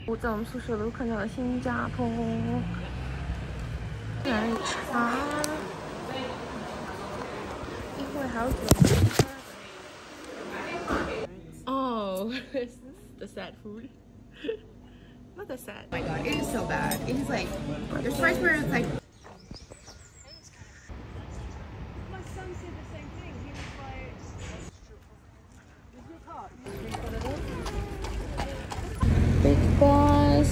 我在我们宿舍楼看到了新加坡奶茶，因为好久没喝。Oh, this is the sad food. Not that sad. Oh my god, it is so bad. It is like there's parts where it's like. My son said the same thing. He was like, "Is your car?" Big boss.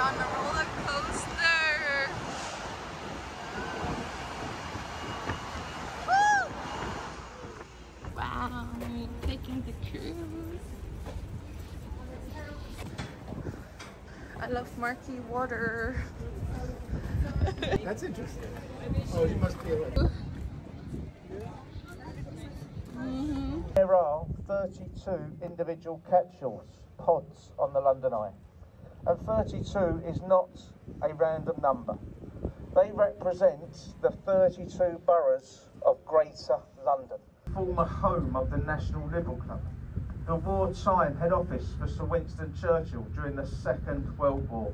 On the roller coaster. Woo! Wow, taking the cruise. I love murky water. That's interesting. Oh, you must be awake. There are 32 individual capsules, pods on the London Eye. And 32 is not a random number. They represent the 32 boroughs of Greater London. Former home of the National Liberal Club, the wartime head office for Sir Winston Churchill during the Second World War.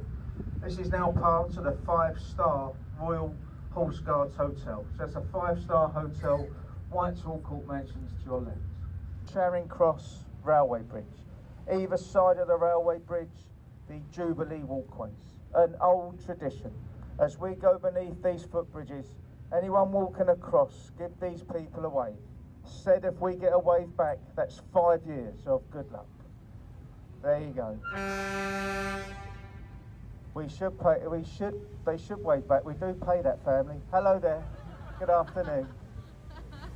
This is now part of the 5-star Royal Horse Guards Hotel. So it's a 5-star hotel, Whitehall Court Mansions to your left. Charing Cross Railway Bridge. Either side of the railway bridge, the Jubilee walkways. An old tradition. As we go beneath these footbridges, anyone walking across, give these people a wave. Said if we get a wave back, that's 5 years of good luck. There you go. They should wave back. We do pay that family. Hello there. Good afternoon.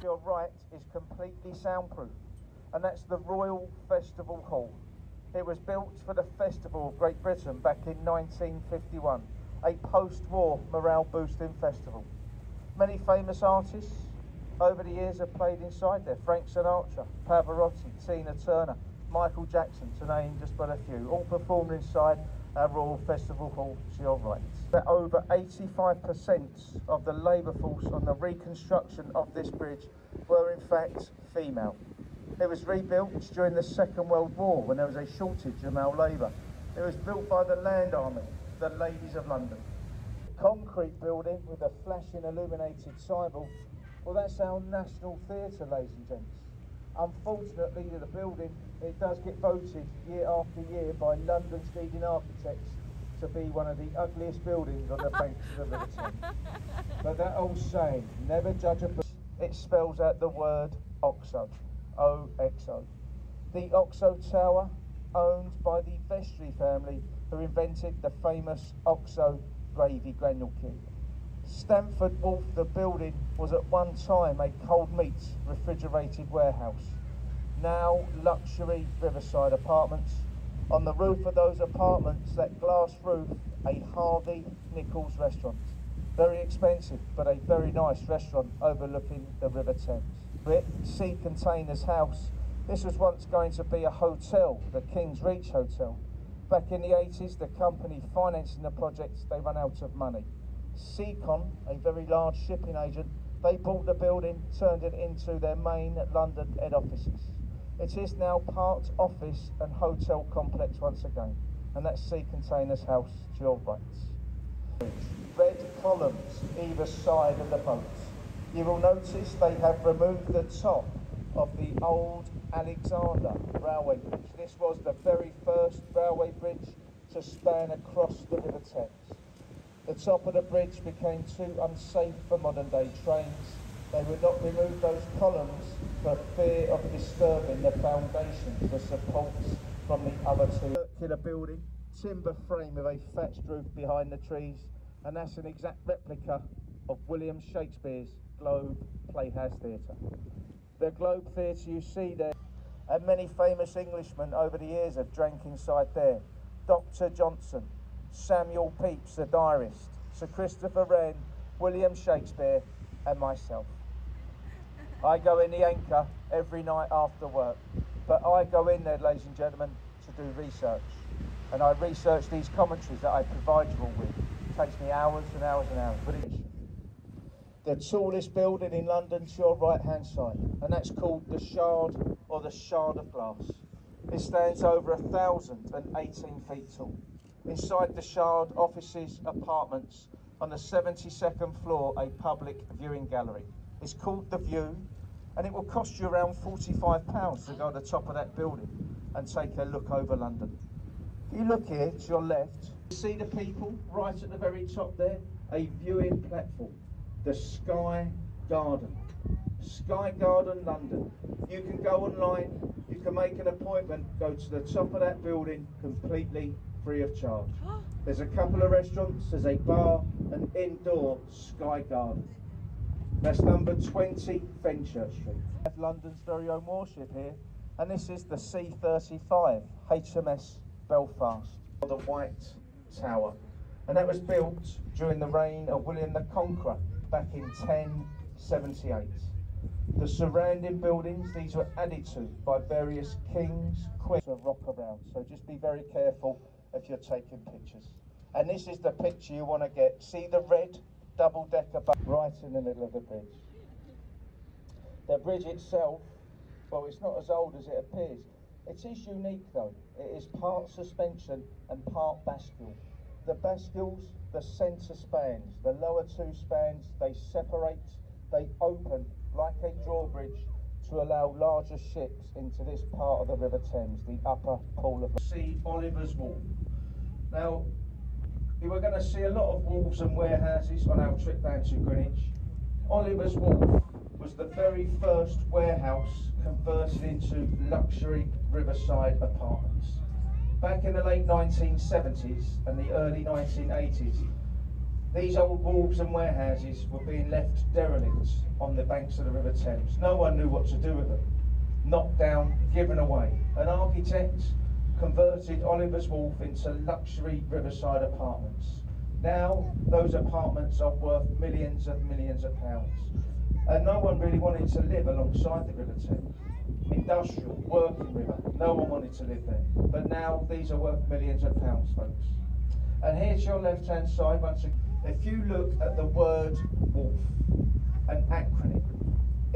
Your right is completely soundproof, and that's the Royal Festival Hall. It was built for the Festival of Great Britain back in 1951, a post-war morale boosting festival. Many famous artists over the years have played inside there. Frank Sinatra, Pavarotti, Tina Turner, Michael Jackson, to name just but a few, all performed inside our Royal Festival Hall to your right. That over 85% of the labour force on the reconstruction of this bridge were in fact female. It was rebuilt during the Second World War when there was a shortage of male labour. It was built by the Land Army, the Ladies of London. Concrete building with a flashing illuminated symbol. Well, that's our National Theatre, ladies and gents. Unfortunately, the building, it does get voted year after year by London's leading architects to be one of the ugliest buildings on the banks of the River Thames. But that old saying, never judge a book, it spells out the word OXO, O-X-O. The OXO Tower, owned by the Vestry family, who invented the famous OXO gravy granule cube. Stamford Wharf, the building, was at one time a cold meat refrigerated warehouse. Now luxury riverside apartments. On the roof of those apartments, that glass roof, a Harvey Nichols restaurant. Very expensive, but a very nice restaurant overlooking the River Thames. Sea Containers House. This was once going to be a hotel, the King's Reach Hotel. Back in the 80s, the company financing the project, they ran out of money. Seacon, a very large shipping agent, they bought the building, turned it into their main London head offices. It is now part office and hotel complex once again, and that's Sea Containers House to your right. Red columns either side of the boats. You will notice they have removed the top of the old Alexander railway bridge. This was the very first railway bridge to span across the River Thames. The top of the bridge became too unsafe for modern day trains. They would not remove those columns for fear of disturbing the foundations, the supports from the other two. Circular building, timber frame with a thatched roof behind the trees, and that's an exact replica of William Shakespeare's Globe Playhouse Theatre. The Globe Theatre you see there, and many famous Englishmen over the years have drank inside there. Dr. Johnson, Samuel Pepys, the diarist, Sir Christopher Wren, William Shakespeare, and myself. I go in the Anchor every night after work, but I go in there, ladies and gentlemen, to do research. And I research these commentaries that I provide you all with. It takes me hours and hours and hours. But it's the tallest building in London to your right-hand side, and that's called the Shard, or the Shard of Glass. It stands over 1,018 feet tall. Inside the Shard, offices, apartments. On the 72nd floor, a public viewing gallery. It's called The View, and it will cost you around £45 to go to the top of that building and take a look over London. If you look here to your left, you see the people right at the very top there, a viewing platform. The Sky Garden. Sky Garden, London. You can go online, you can make an appointment, go to the top of that building completely free of charge. There's a couple of restaurants, there's a bar, an indoor Sky Garden. That's number 20 Fenchurch Street. We have London's very own warship here, and this is the C-35 HMS Belfast, or the White Tower. And that was built during the reign of William the Conqueror back in 1078. The surrounding buildings, these were added to by various kings, queens, of rock around. So just be very careful if you're taking pictures. And this is the picture you want to get. See the red double-decker bus right in the middle of the bridge. The bridge itself, well, it's not as old as it appears. It is unique though. It is part suspension and part bascule. The bascules, the centre spans, the lower two spans, they separate, they open like a drawbridge to allow larger ships into this part of the River Thames, the upper pool of... See Oliver's Wharf. Now, we were going to see a lot of wharves and warehouses on our trip down to Greenwich. Oliver's Wharf was the very first warehouse converted into luxury riverside apartments. Back in the late 1970s and the early 1980s, these old wharves and warehouses were being left derelict on the banks of the River Thames. No one knew what to do with them. Knocked down, given away. An architect converted Oliver's Wharf into luxury riverside apartments. Now, those apartments are worth millions and millions of pounds. And no one really wanted to live alongside the River Thames. Industrial, working river, no one wanted to live there. But now, these are worth millions of pounds, folks. And here to your left-hand side, once again, if you look at the word wharf, an acronym,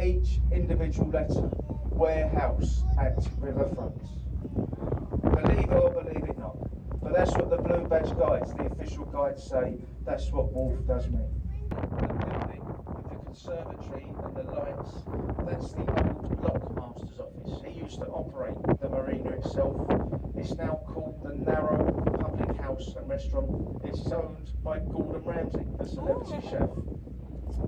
each individual letter, warehouse at riverfront. Believe it or believe it not. But that's what the Blue Badge guides, the official guides say, that's what wharf does mean. The building with the conservatory and the lights, that's the old lockmaster's office. He used to operate the marina itself. It's now called the Narrow Public House and Restaurant. It's owned by Gordon Ramsay, the celebrity chef.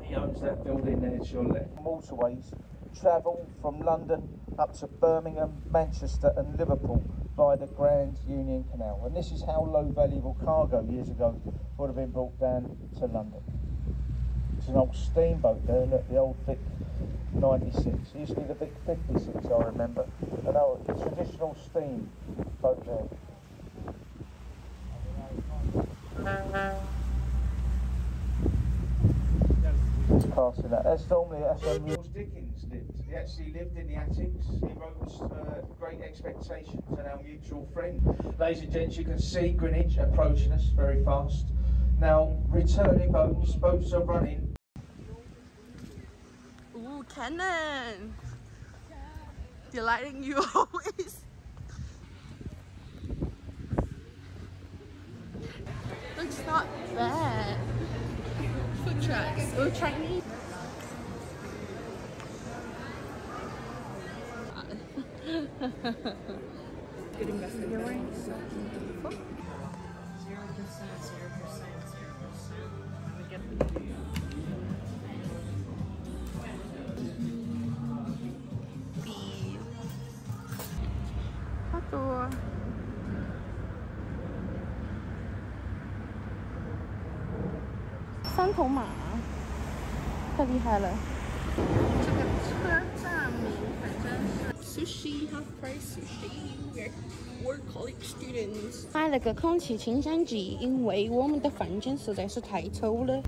He owns that building there to your left. Motorways travel from London up to Birmingham, Manchester and Liverpool by the Grand Union Canal. And this is how low valuable cargo years ago would have been brought down to London. There's an old steamboat there, look, the old Vic 96. It used to be the Vic 56, I remember. An old traditional steamboat there. Just passing that. That's normally where Charles Dickens lived. He actually lived in the attics. He wrote Great Expectations and Our Mutual Friend. Ladies and gents, you can see Greenwich approaching us very fast. Now, returning boats, boats are running. Ooh, cannon! Delighting you always. Looks not bad. Food trucks. Oh, Chinese. Good investment. You're wearing so beautiful. 0%, 0%, 0%. B. 花朵。3头马，太厉害了！这个车站名反正是 Sushi Half Price Sushi。We're college students。买了个空气清新剂，因为我们的房间实在是太丑了。